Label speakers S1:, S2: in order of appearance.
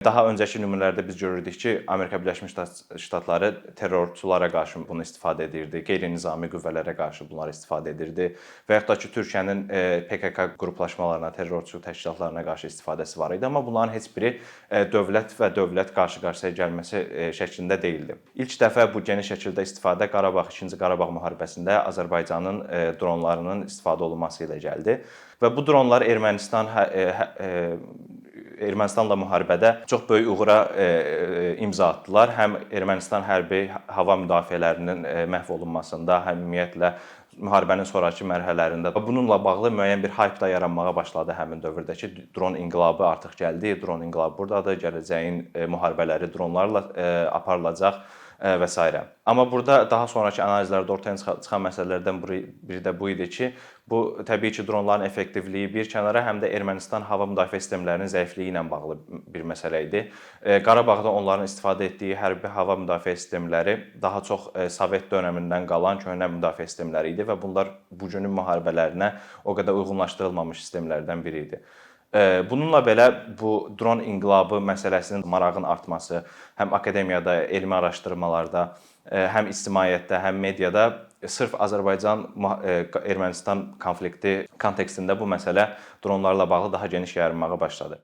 S1: Daha öncəki nümunələrdə biz görürdük ki, Amerika Birləşmiş Ştatları terrorçulara qarşı bunu istifadə edirdi, qeyri-nizami qüvvələrə qarşı bunları istifadə edirdi və yaxud da ki, Türkiyənin PKK qruplaşmalarına, terrorçu təşkilatlarına qarşı istifadəsi var idi, amma bunların heç biri dövlət və dövlət qarşı-qarşıya gəlməsi şəklində deyildi. İlk dəfə bu geniş şəkildə istifadə Qarabağ, 2-ci Qarabağ müharibəsində Azərbaycanın dronlarının istifadə olunması ilə gəldi və bu dronlar Ermənistanla müharibədə çox böyük uğura imza atdılar. Həm Ermənistan hərbi hava müdafiələrinin məhv olunmasında, həm ümumiyyətlə müharibənin sonrakı mərhələlərində. Bununla bağlı müəyyən bir hype da yaranmağa başladı həmin dövrdə ki, dron inqilabı artıq gəldi, dron inqilabı burdadır, gələcəyin müharibələri dronlarla aparılacaq və s. Amma burada daha sonrakı analizlərdə ortaya çıxan məsələlərdən biri də bu idi ki, bu təbii ki, dronların effektivliyi bir kənara, həm də Ermənistan hava müdafiə sistemlərinin zəifliyi ilə bağlı bir məsələ idi. Qarabağda onların istifadə etdiyi hərbi hava müdafiə sistemləri daha çox Sovet dövründən qalan köhnə müdafiə sistemləri idi və bunlar bugünün müharibələrinə o qədər uyğunlaşdırılmamış sistemlərdən biri idi. Bununla belə bu dron inqilabı məsələsinin marağın artması, həm akademiyada, elmi araşdırmalarda, həm ictimaiyyətdə, həm mediada sırf Azərbaycan-Ermənistan konflikti kontekstində bu məsələ dronlarla bağlı daha geniş yayılmağa başladı.